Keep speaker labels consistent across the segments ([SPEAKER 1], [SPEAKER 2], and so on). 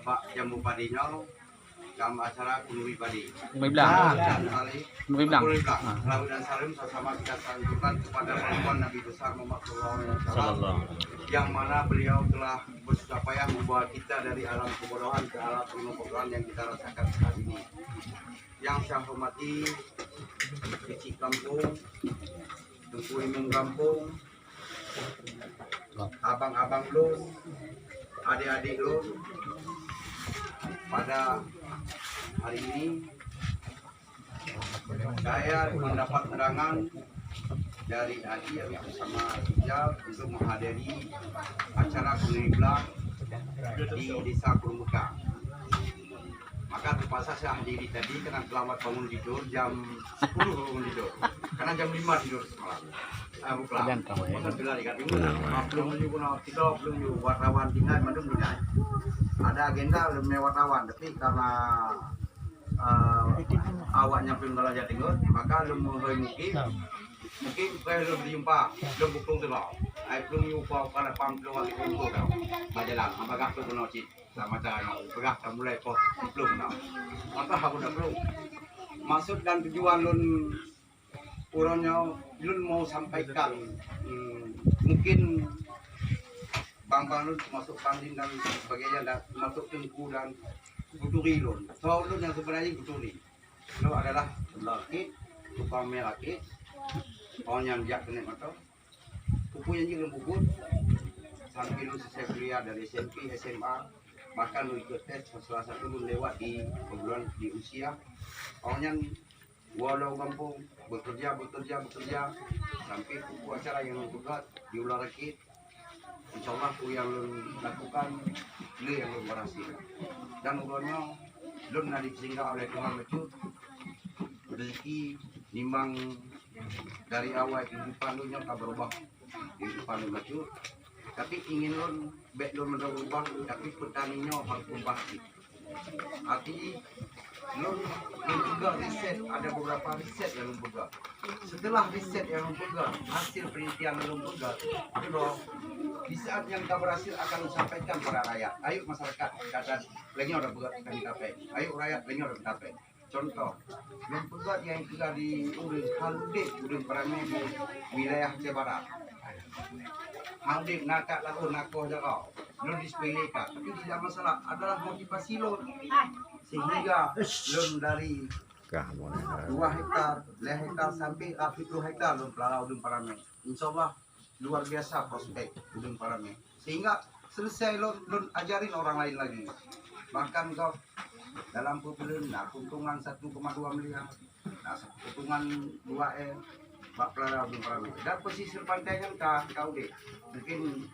[SPEAKER 1] Pak Jambu Padinya dalam acara Kunui Padi.
[SPEAKER 2] Mau bilang. Mau bilang.
[SPEAKER 1] Lalu dan salim sama kita sanjungkan kepada pahlawan Nabi besar Muhammad SAW yang mana beliau telah bersusah payah membawa kita dari alam kebodohan ke alam ilmu pengetahuan yang kita rasakan saat ini. Yang saya hormati Kecik Kampung, Tengku Imung Kampung, abang-abang lu, adik-adik lu, pada hari ini saya mendapat undangan dari Adi bersama Rijal untuk menghadiri acara Kuniblah di Desa Kurmuka. Maka terpaksa saya hadiri tadi karena terlambat bangun tidur, jam 10 bangun tidur karena jam 5 tidur semalam. Bukan bila dikatakan belum juga kita belum juga wartawan tinggal mandum tidak ada agenda belum wartawan, tapi karena awaknya belum kalau jadi tinggal maka belum mungkin saya belum berjumpa belum bukuh tu lah. Saya belum jumpa karena pam belum lagi kumpul tau. Majalah apakah tu pun cik sama cara pegah tak mulai kok belum tau. Maka aku dah belum. Maksud dan tujuan lun urangnya lun mau sampaikan mungkin bang-bang lun masuk pandin dan sebagainya dan masuk tengku dan buturi lun. So lun yang sebenarnya buturi. Itu adalah laki, tukang melaki, orang yang jak kena mata. Buku yang juga buku sampai lu selesai kuliah dari SMP, SMA, bahkan lu ikut tes salah satu lu lewat di perguruan di usia. Orang yang walau kampung bekerja sampai buku acara yang lu buat di ular rakit. Insyaallah tu yang lu lakukan lu yang lu berhasil. Dan ulangnya lu nak disinggah oleh Tuhan Mecut rezeki nimbang dari awal kehidupan lu yang tak berubah kehidupan lu Mecut. Tapi ingin lu baik lu berubah tapi petaninya harus berubah. Arti lu juga riset, ada beberapa riset yang lu buat. Setelah riset yang lu buat, hasil penelitian lu buat, itu di saat yang tak berhasil akan lu sampaikan pada rakyat. Ayo masyarakat, kata lagi udah buat kami capai. Ayo rakyat lagi udah capai. Contoh, yang buat yang juga di Udin Perame di wilayah Aceh Barat. Hadir nakak laku nakoh jauh, belum disepelekan. Tapi tidak masalah, adalah motivasi lo sehingga belum dari 2 hektar, 5 hektar sampai 10 hektar belum pelalau Udin Perame. Insyaallah luar biasa prospek Udin Perame. Sehingga selesai lo ajarin orang lain lagi. Bahkan kau dalam pembelian, nah keuntungan 1,2 miliar, nah keuntungan 2M. Pak Pelara Udin Perame dan pesisir pantai kan kau deh mungkin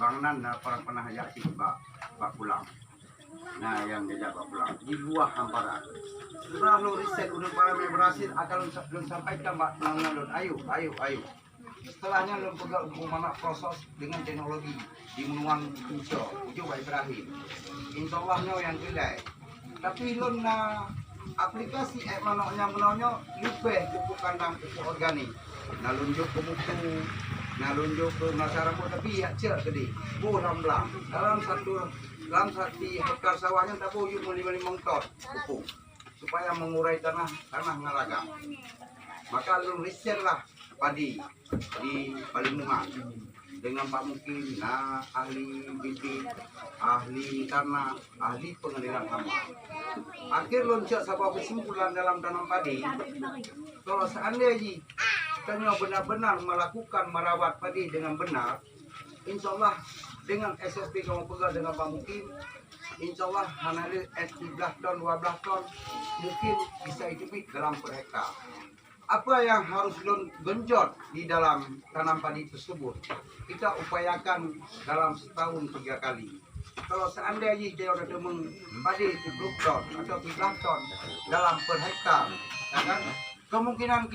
[SPEAKER 1] Bang Nan pernah ajak si Pak Pulang. Nah yang diajak Pak Pulang di luar hamparan. Setelah lu riset Udin Perame berhasil akan lu sampaikan Pak Pulang. Ayo. Setelahnya lu pegang bagaimana proses dengan teknologi di menuang hijau Pak Ibrahim. Insyaallah yang gila. Tapi lu aplikasi menoknya lupa pupuk kandang pupuk organik nalunjuk ke mutu nalunjuk ke masyarakat tapi ya cek gede bulan dalam satu hektar sawahnya tak boleh 5 ton pupuk supaya mengurai tanah ngalagang. Maka lu riset lah padi di Palimungan dengan Pak Mukim, ahli bibit, ahli tanah, ahli pengadilan hama. Akhir loncat sebuah kesimpulan dalam tanam padi. Kalau seandainya kita benar-benar melakukan merawat padi dengan benar, insyaallah dengan SOP kamu pegang dengan Pak Mukim, insyaallah hanali 11 ton, 12 ton mungkin bisa hidup dalam per hektar. Apa yang harus genjot di dalam tanam padi tersebut kita upayakan dalam setahun 3 kali. Kalau seandainya dia sudah demeng padi 10 ton atau 13 ton dalam per hektar, kan? Kemungkinan kita